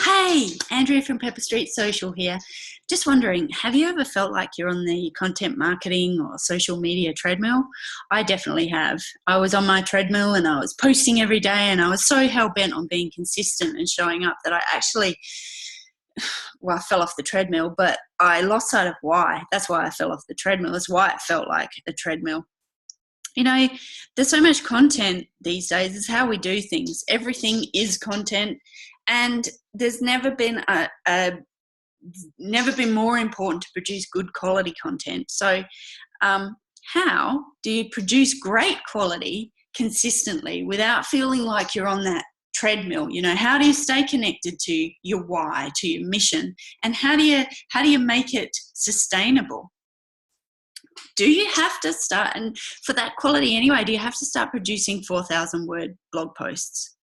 Hey, Andrea from Pepper Street Social here. Just wondering, have you ever felt like you're on the content marketing or social media treadmill? I definitely have. I was on my treadmill and I was posting every day and I was so hell-bent on being consistent and showing up that I actually, well, I fell off the treadmill, but I lost sight of why. That's why I fell off the treadmill. That's why it felt like a treadmill. You know, there's so much content these days. It's how we do things. Everything is content, and there's never been more important to produce good quality content. So, how do you produce great quality consistently without feeling like you're on that treadmill? You know, how do you stay connected to your why, to your mission, and how do you make it sustainable? Do you have to start, and for that quality anyway, do you have to start producing 4,000 word blog posts?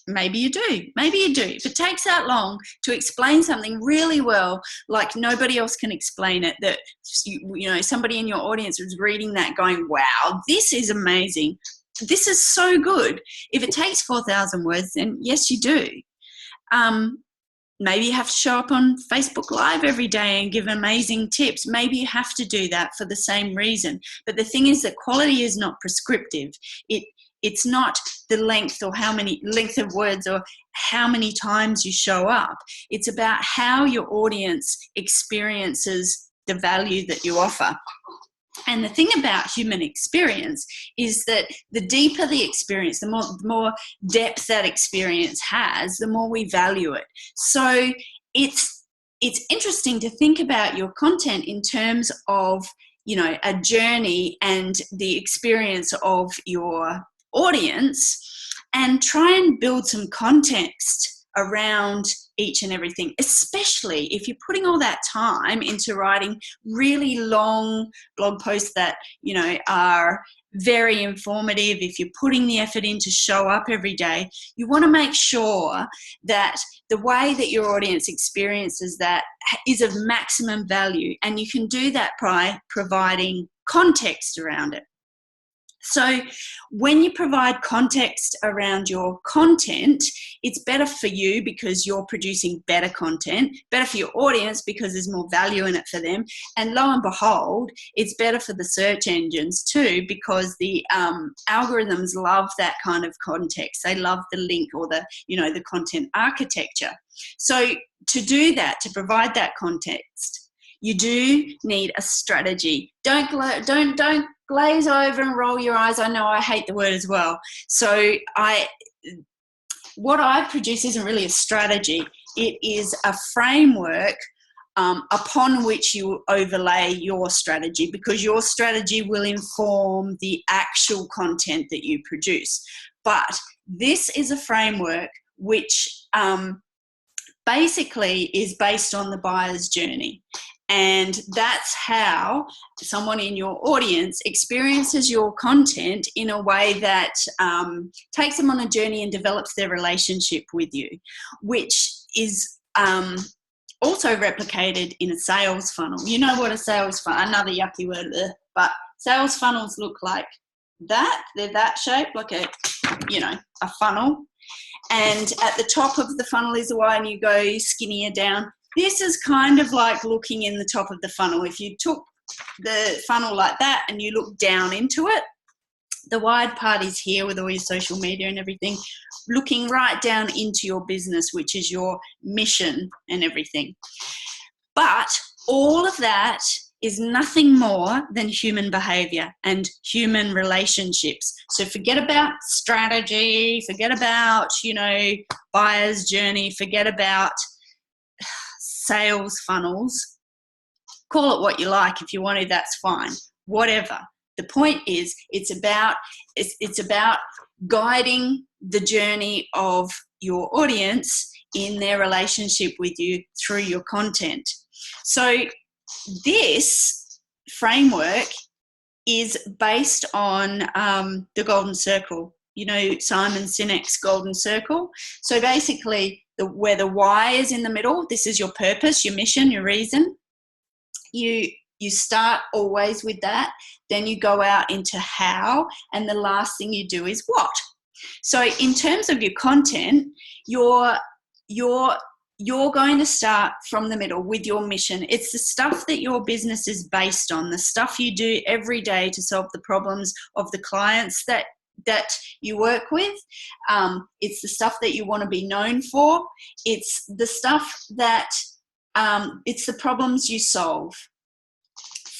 Maybe you do. Maybe you do. If it takes that long to explain something really well, like nobody else can explain it, that somebody in your audience was reading that going, wow, this is amazing. This is so good. If it takes 4,000 words, then yes, you do. Maybe you have to show up on Facebook Live every day and give amazing tips. Maybe you have to do that for the same reason. But the thing is that quality is not prescriptive. It's not the length of words or how many times you show up. It's about how your audience experiences the value that you offer. And the thing about human experience is that the deeper the experience, the more depth that experience has, the more we value it. So it's interesting to think about your content in terms of, a journey and the experience of your audience, and try and build some context around each and everything, especially if you're putting all that time into writing really long blog posts that, are very informative. If you're putting the effort in to show up every day, you want to make sure that the way that your audience experiences that is of maximum value, and you can do that by providing context around it. So when you provide context around your content, it's better for you because you're producing better content, better for your audience because there's more value in it for them. And lo and behold, it's better for the search engines too, because the algorithms love that kind of context. They love the link or the content architecture. So to do that, to provide that context, you do need a strategy. Don't glaze over and roll your eyes. I know I hate the word as well. So what I produce isn't really a strategy. It is a framework upon which you overlay your strategy, because your strategy will inform the actual content that you produce. But this is a framework which basically is based on the buyer's journey. And that's how someone in your audience experiences your content in a way that takes them on a journey and develops their relationship with you, which is also replicated in a sales funnel. You know what a sales funnel, another yucky word, but sales funnels look like that. They're that shape, like a funnel. And at the top of the funnel is the way, and you go skinnier down. This is kind of like looking in the top of the funnel. If you took the funnel like that and you look down into it, the wide part is here with all your social media and everything, looking right down into your business, which is your mission and everything. But all of that is nothing more than human behavior and human relationships. So forget about strategy, forget about, buyer's journey, forget about sales funnels. Call it what you like. If you want to, that's fine. Whatever. The point is, it's about guiding the journey of your audience in their relationship with you through your content. So this framework is based on the Golden Circle. Simon Sinek's Golden Circle. So basically, where the why is in the middle, this is your purpose, your mission, your reason. You start always with that. Then you go out into how, and the last thing you do is what. So in terms of your content, your you're going to start from the middle with your mission. It's the stuff that your business is based on, the stuff you do every day to solve the problems of the clients that you work with. It's the stuff that you want to be known for. It's the stuff that, it's the problems you solve.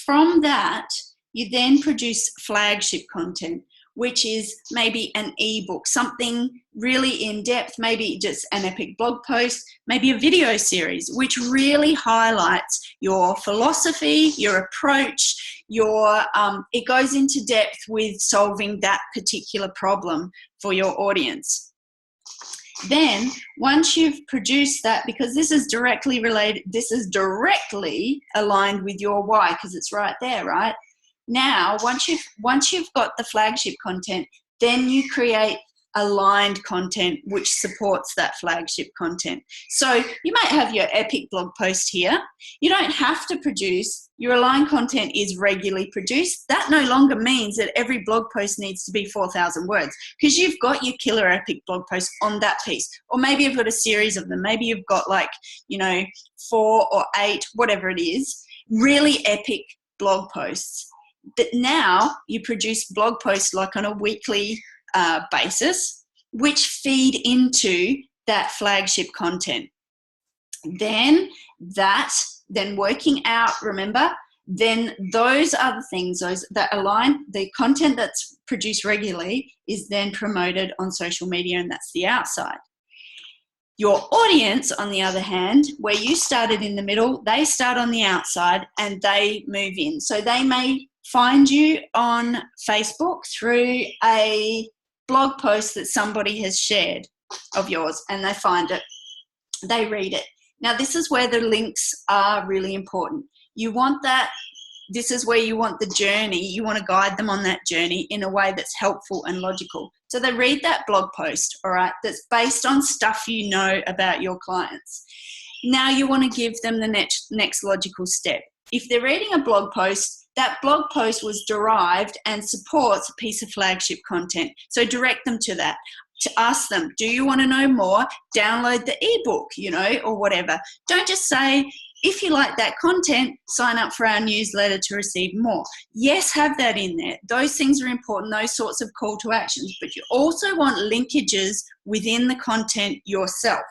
From that, you then produce flagship content, which is maybe an ebook, something really in depth, maybe just an epic blog post, maybe a video series, which really highlights your philosophy, your approach, it goes into depth with solving that particular problem for your audience. Then once you've produced that, because this is directly related, this is directly aligned with your why, because it's right there, right? Now, once you've got the flagship content, then you create aligned content which supports that flagship content. So you might have your epic blog post here. You don't have to produce, your aligned content is regularly produced. That no longer means that every blog post needs to be 4,000 words, because you've got your killer epic blog post on that piece. Or maybe you've got a series of them. Maybe you've got 4 or 8, whatever it is, really epic blog posts. That now you produce blog posts like on a weekly basis, which feed into that flagship content. Then working out, remember, then those are the things, those that align, the content that's produced regularly is then promoted on social media, and that's the outside. Your audience, on the other hand, where you started in the middle, they start on the outside and they move in. So they may find you on Facebook through a blog post that somebody has shared of yours, and they find it, they read it. Now, this is where the links are really important. You want that, this is where you want the journey, you want to guide them on that journey in a way that's helpful and logical. So they read that blog post, all right, that's based on stuff you know about your clients. Now you want to give them the next logical step. If they're reading a blog post, that blog post was derived and supports a piece of flagship content. So direct them to that. To ask them, do you want to know more? Download the ebook, or whatever. Don't just say, if you like that content, sign up for our newsletter to receive more. Yes, have that in there. Those things are important, those sorts of call to actions, but you also want linkages within the content yourself,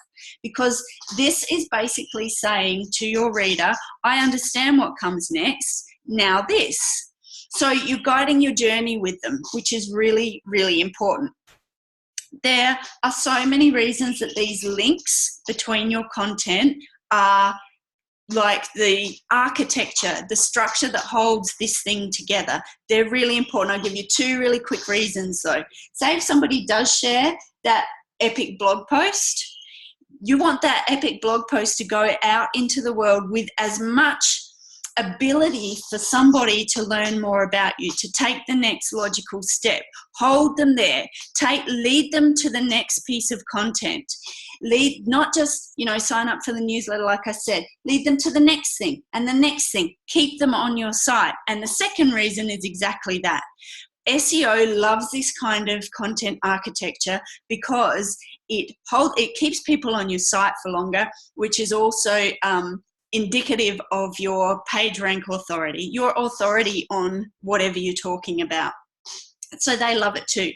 because this is basically saying to your reader, I understand what comes next, now this. So you're guiding your journey with them, which is really, really important. There are so many reasons that these links between your content are like the architecture, the structure that holds this thing together. They're really important. I'll give you 2 really quick reasons though. Say if somebody does share that epic blog post, you want that epic blog post to go out into the world with as much ability for somebody to learn more about you, to take the next logical step. Hold them there. Lead them to the next piece of content. Lead, not just, sign up for the newsletter, like I said. Lead them to the next thing and the next thing. Keep them on your site. And the second reason is exactly that. SEO loves this kind of content architecture because it keeps people on your site for longer, which is also indicative of your page rank authority, your authority on whatever you're talking about. So they love it too.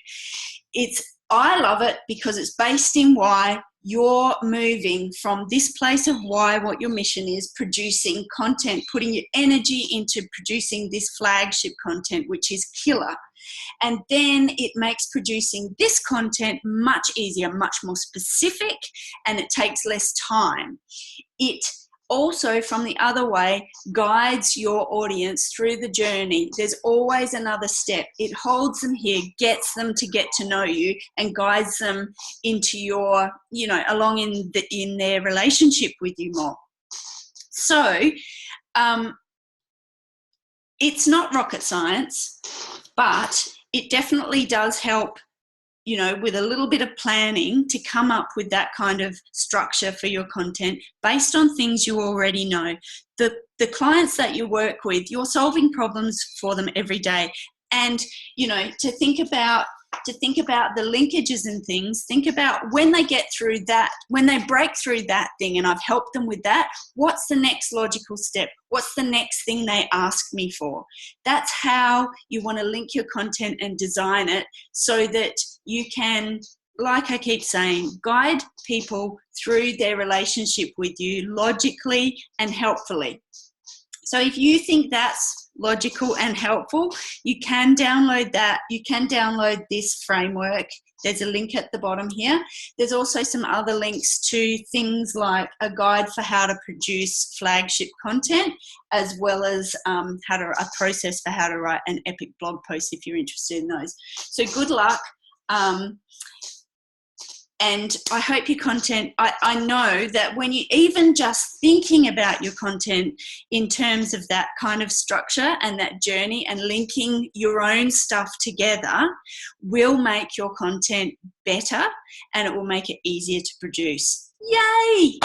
I love it because it's based in why. You're moving from this place of why, what your mission is, producing content, putting your energy into producing this flagship content, which is killer. And then it makes producing this content much easier, much more specific, and it takes less time. It also, from the other way, guides your audience through the journey. There's always another step. It holds them here, gets them to get to know you, and guides them into your, along in their relationship with you more. So it's not rocket science, but it definitely does help, with a little bit of planning to come up with that kind of structure for your content based on things you already know. The clients that you work with, you're solving problems for them every day. And, to think about to think about the linkages and things. Think about when they get through that, when they break through that thing and I've helped them with that, what's the next logical step? What's the next thing they ask me for? That's how you want to link your content and design it so that you can, like I keep saying, guide people through their relationship with you logically and helpfully. So if you think that's logical and helpful, you can download that. You can download this framework. There's a link at the bottom here. There's also some other links to things like a guide for how to produce flagship content, as well as a process for how to write an epic blog post if you're interested in those. So good luck. And I hope your content, I know that when you even just thinking about your content in terms of that kind of structure and that journey and linking your own stuff together will make your content better and it will make it easier to produce. Yay!